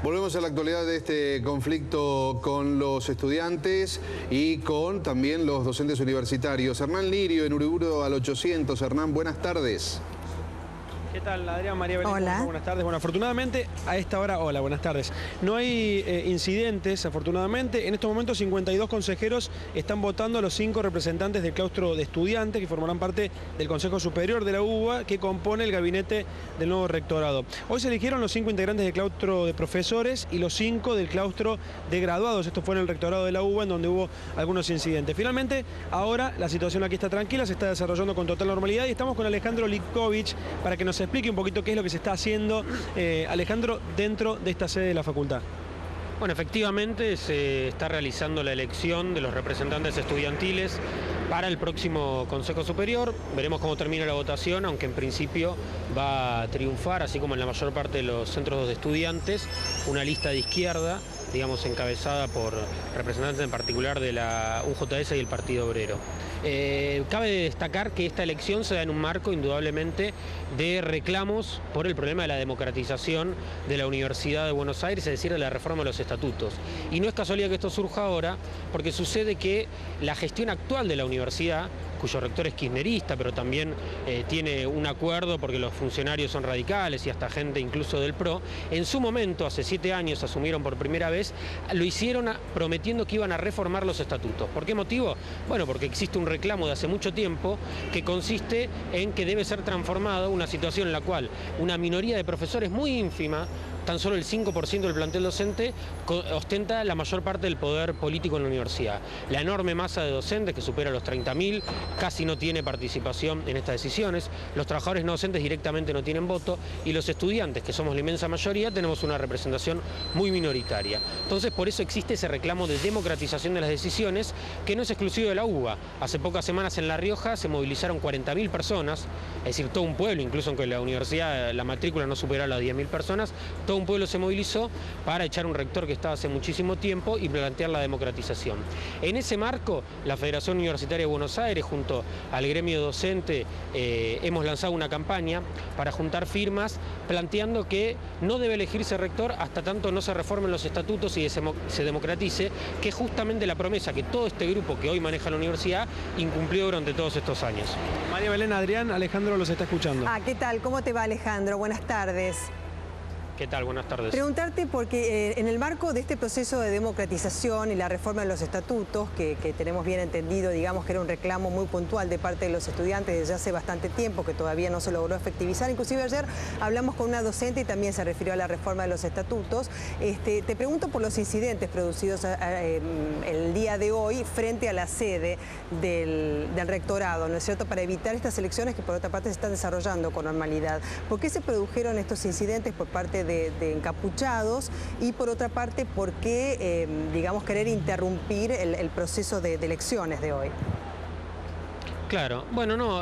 Volvemos a la actualidad de este conflicto con los estudiantes y con también los docentes universitarios. Hernán Lirio en Uriburu al 800. Hernán, buenas tardes. ¿Qué tal, Adrián? María Belén? Hola. Buenas tardes. Bueno, afortunadamente a esta hora, hola, buenas tardes. No hay incidentes, afortunadamente. En estos momentos 52 consejeros están votando a los 5 representantes del claustro de estudiantes que formarán parte del Consejo Superior de la UBA que compone el gabinete del nuevo rectorado. Hoy se eligieron los 5 integrantes del claustro de profesores y los 5 del claustro de graduados. Esto fue en el rectorado de la UBA, en donde hubo algunos incidentes. Finalmente, ahora la situación aquí está tranquila, se está desarrollando con total normalidad y estamos con Alejandro Likovich para que nos explique un poquito qué es lo que se está haciendo, Alejandro, dentro de esta sede de la facultad. Bueno, efectivamente se está realizando la elección de los representantes estudiantiles para el próximo Consejo Superior. Veremos cómo termina la votación, aunque en principio va a triunfar, así como en la mayor parte de los centros de estudiantes, una lista de izquierda, digamos, encabezada por representantes en particular de la UJS y el Partido Obrero. Cabe destacar que esta elección se da en un marco, indudablemente, de reclamos por el problema de la democratización de la Universidad de Buenos Aires, es decir, de la reforma de los estatutos. Y no es casualidad que esto surja ahora, porque sucede que la gestión actual de la universidad, cuyo rector es kirchnerista, pero también tiene un acuerdo porque los funcionarios son radicales y hasta gente incluso del PRO, en su momento, hace 7 años, asumieron por primera vez, lo hicieron prometiendo que iban a reformar los estatutos. ¿Por qué motivo? Bueno, porque existe un reclamo de hace mucho tiempo que consiste en que debe ser transformado una situación en la cual una minoría de profesores muy ínfima, tan solo el 5% del plantel docente, ostenta la mayor parte del poder político en la universidad. La enorme masa de docentes, que supera los 30.000, casi no tiene participación en estas decisiones. Los trabajadores no docentes directamente no tienen voto y los estudiantes, que somos la inmensa mayoría, tenemos una representación muy minoritaria. Entonces, por eso existe ese reclamo de democratización de las decisiones, que no es exclusivo de la UBA. Hace pocas semanas en La Rioja se movilizaron 40.000 personas, es decir, todo un pueblo, incluso aunque la universidad, la matrícula no superara las 10.000 personas, todo un pueblo se movilizó para echar un rector que estaba hace muchísimo tiempo y plantear la democratización. En ese marco, la Federación Universitaria de Buenos Aires, junto al gremio docente, hemos lanzado una campaña para juntar firmas planteando que no debe elegirse rector hasta tanto no se reformen los estatutos y se democratice, que es justamente la promesa que todo este grupo que hoy maneja la universidad incumplió durante todos estos años. María Belén, Adrián, Alejandro los está escuchando. ¿Qué tal? ¿Cómo te va, Alejandro? Buenas tardes. ¿Qué tal? Buenas tardes. Preguntarte porque en el marco de este proceso de democratización y la reforma de los estatutos, que tenemos bien entendido, digamos que era un reclamo muy puntual de parte de los estudiantes desde hace bastante tiempo, que todavía no se logró efectivizar. Inclusive ayer hablamos con una docente y también se refirió a la reforma de los estatutos. Te pregunto por los incidentes producidos el día de hoy frente a la sede del rectorado, ¿no es cierto?, para evitar estas elecciones que por otra parte se están desarrollando con normalidad. ¿Por qué se produjeron estos incidentes por parte de encapuchados y por otra parte por qué, digamos, querer interrumpir el proceso de elecciones de hoy? Claro, bueno, no,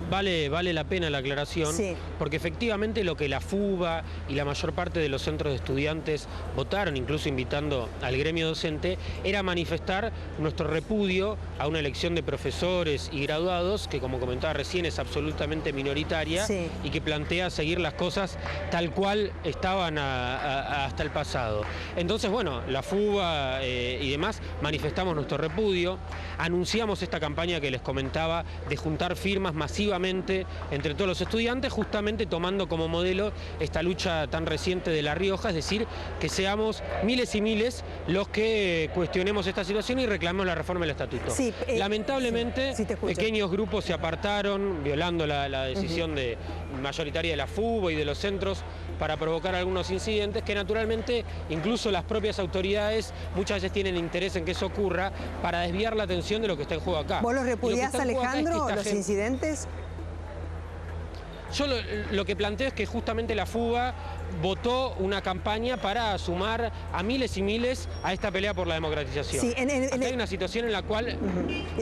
vale la pena la aclaración, sí, porque efectivamente lo que la FUBA y la mayor parte de los centros de estudiantes votaron, incluso invitando al gremio docente, era manifestar nuestro repudio a una elección de profesores y graduados que, como comentaba recién, es absolutamente minoritaria, sí, y que plantea seguir las cosas tal cual estaban hasta el pasado. Entonces, bueno, la FUBA y demás manifestamos nuestro repudio, anunciamos esta campaña que les comentaba de juntar firmas masivamente entre todos los estudiantes, justamente tomando como modelo esta lucha tan reciente de La Rioja, es decir, que seamos miles y miles los que cuestionemos esta situación y reclamemos la reforma del estatuto. Sí, lamentablemente, sí, pequeños grupos se apartaron, violando la decisión mayoritaria de la FUBA y de los centros para provocar algunos incidentes que naturalmente incluso las propias autoridades muchas veces tienen interés en que eso ocurra para desviar la atención de lo que está en juego acá. ¿Vos los repudiás, Alejandro, los incidentes? Yo lo que planteo es que justamente la FUBA votó una campaña para sumar a miles y miles a esta pelea por la democratización. Sí, hay una situación en la cual...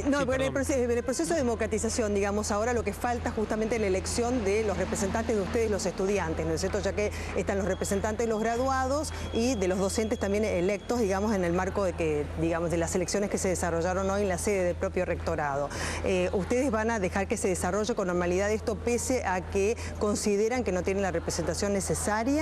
No, sí, en el proceso de democratización, digamos, ahora lo que falta justamente es la elección de los representantes de ustedes, los estudiantes, ¿no es cierto? Ya que están los representantes de los graduados y de los docentes también electos, digamos, en el marco de que, digamos, de las elecciones que se desarrollaron hoy en la sede del propio rectorado. ¿Ustedes van a dejar que se desarrolle con normalidad esto pese a que consideran que no tienen la representación necesaria?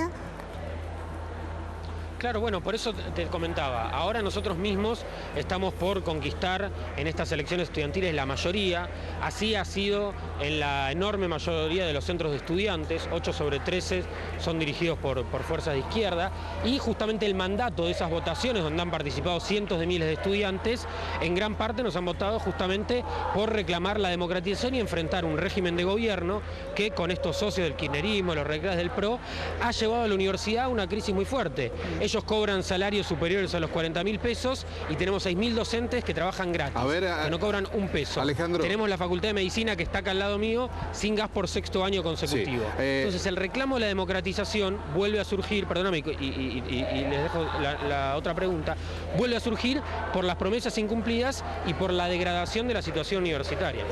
Claro, bueno, por eso te comentaba, ahora nosotros mismos estamos por conquistar en estas elecciones estudiantiles la mayoría, así ha sido en la enorme mayoría de los centros de estudiantes, 8 sobre 13 son dirigidos por fuerzas de izquierda, y justamente el mandato de esas votaciones, donde han participado cientos de miles de estudiantes, en gran parte nos han votado justamente por reclamar la democratización y enfrentar un régimen de gobierno que con estos socios del kirchnerismo, los radicales del PRO, ha llevado a la universidad a una crisis muy fuerte. Ellos cobran salarios superiores a los 40.000 pesos y tenemos 6.000 docentes que trabajan gratis, que no cobran un peso. Alejandro. Tenemos la Facultad de Medicina que está acá al lado mío sin gas por 6º año consecutivo. Sí, Entonces el reclamo de la democratización vuelve a surgir, perdóname, y les dejo la otra pregunta, vuelve a surgir por las promesas incumplidas y por la degradación de la situación universitaria.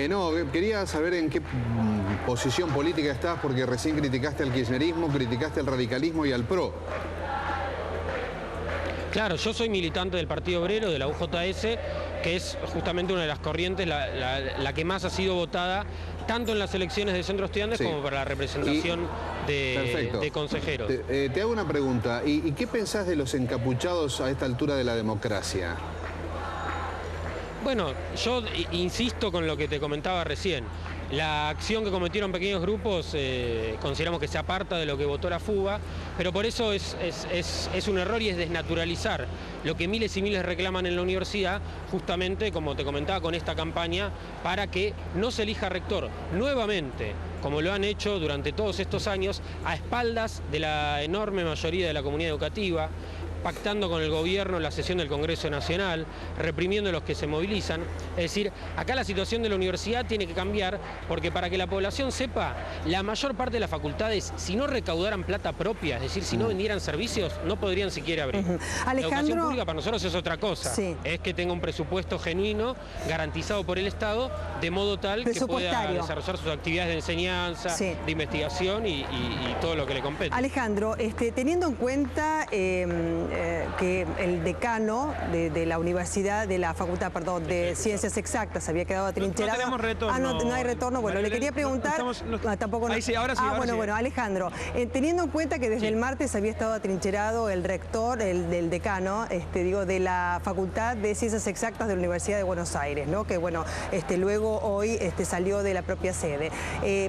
No, quería saber en qué posición política estás, porque recién criticaste al kirchnerismo, criticaste al radicalismo y al PRO. Claro, yo soy militante del Partido Obrero, de la UJS, que es justamente una de las corrientes, la que más ha sido votada, tanto en las elecciones de centros estudiantes como para la representación de consejeros. Te hago una pregunta, ¿y qué pensás de los encapuchados a esta altura de la democracia? Bueno, yo insisto con lo que te comentaba recién. La acción que cometieron pequeños grupos consideramos que se aparta de lo que votó la fuga, pero por eso es un error y es desnaturalizar lo que miles y miles reclaman en la universidad, justamente, como te comentaba, con esta campaña, para que no se elija rector nuevamente, como lo han hecho durante todos estos años, a espaldas de la enorme mayoría de la comunidad educativa, pactando con el gobierno en la sesión del Congreso Nacional, reprimiendo a los que se movilizan. Es decir, acá la situación de la universidad tiene que cambiar, porque para que la población sepa, la mayor parte de las facultades, si no recaudaran plata propia, es decir, si no vendieran servicios, no podrían siquiera abrir. La educación pública para nosotros es otra cosa, es que tenga un presupuesto genuino, garantizado por el Estado, de modo tal que pueda desarrollar sus actividades de enseñanza, de investigación y todo lo que le compete. Alejandro, teniendo en cuenta que el decano de la universidad, de la facultad, perdón, de Ciencias Exactas había quedado atrincherado. No tenemos retorno. No hay retorno. Bueno, le quería preguntar. Tampoco. Ahí sí, ahora sí. Bueno, Alejandro, teniendo en cuenta que desde el martes había estado atrincherado el rector, del decano, de la Facultad de Ciencias Exactas de la Universidad de Buenos Aires, ¿no? Que bueno, luego hoy salió de la propia sede.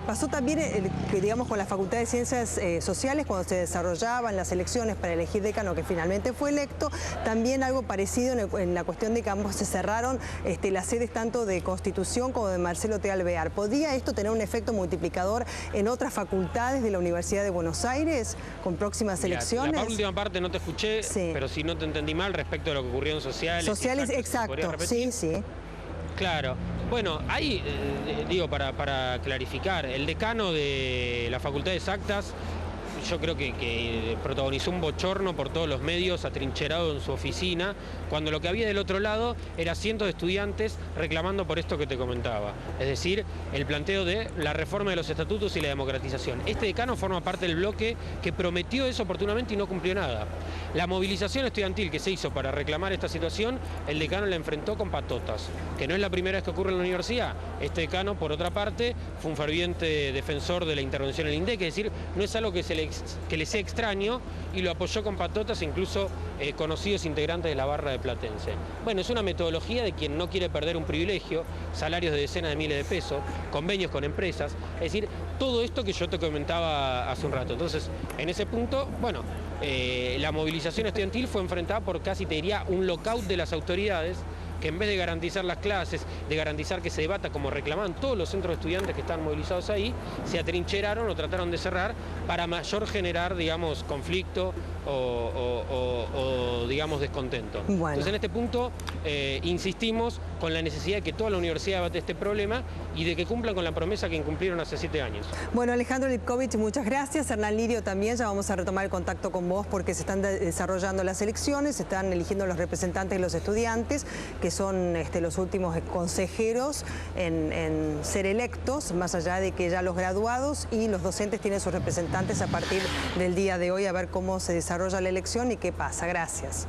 Pasó también, digamos, con la Facultad de Ciencias Sociales cuando se desarrollaban las elecciones para elegir decano, que finalmente fue electo, también algo parecido en la cuestión de que ambos se cerraron las sedes tanto de Constitución como de Marcelo T. Alvear. ¿Podría esto tener un efecto multiplicador en otras facultades de la Universidad de Buenos Aires con próximas elecciones? La última parte no te escuché, pero si no te entendí mal respecto a lo que ocurrió en Sociales. Sociales, exacto, sí. Claro. Bueno, ahí, digo, para clarificar, el decano de la Facultad de Exactas, yo creo que protagonizó un bochorno por todos los medios, atrincherado en su oficina, cuando lo que había del otro lado era cientos de estudiantes reclamando por esto que te comentaba. Es decir, el planteo de la reforma de los estatutos y la democratización. Este decano forma parte del bloque que prometió eso oportunamente y no cumplió nada. La movilización estudiantil que se hizo para reclamar esta situación, el decano la enfrentó con patotas, que no es la primera vez que ocurre en la universidad. Este decano, por otra parte, fue un ferviente defensor de la intervención en el INDEC, es decir, no es algo que le sea extraño, y lo apoyó con patotas incluso conocidos integrantes de la barra de Platense. Bueno, es una metodología de quien no quiere perder un privilegio, salarios de decenas de miles de pesos, convenios con empresas, es decir, todo esto que yo te comentaba hace un rato. Entonces, en ese punto, bueno, la movilización estudiantil fue enfrentada por casi, te diría, un lockout de las autoridades, que en vez de garantizar las clases, de garantizar que se debata como reclamaban todos los centros de estudiantes que están movilizados ahí, se atrincheraron o trataron de cerrar para mayor generar, digamos, conflicto o digamos, descontento. Bueno. Entonces, en este punto, insistimos con la necesidad de que toda la universidad debate este problema y de que cumplan con la promesa que incumplieron hace 7 años. Bueno, Alejandro Lipkovich, muchas gracias. Hernán Lirio también, ya vamos a retomar el contacto con vos porque se están desarrollando las elecciones, se están eligiendo los representantes de los estudiantes, que son los últimos consejeros en ser electos, más allá de que ya los graduados y los docentes tienen sus representantes a partir del día de hoy, a ver cómo se desarrolla la elección y qué pasa. Gracias.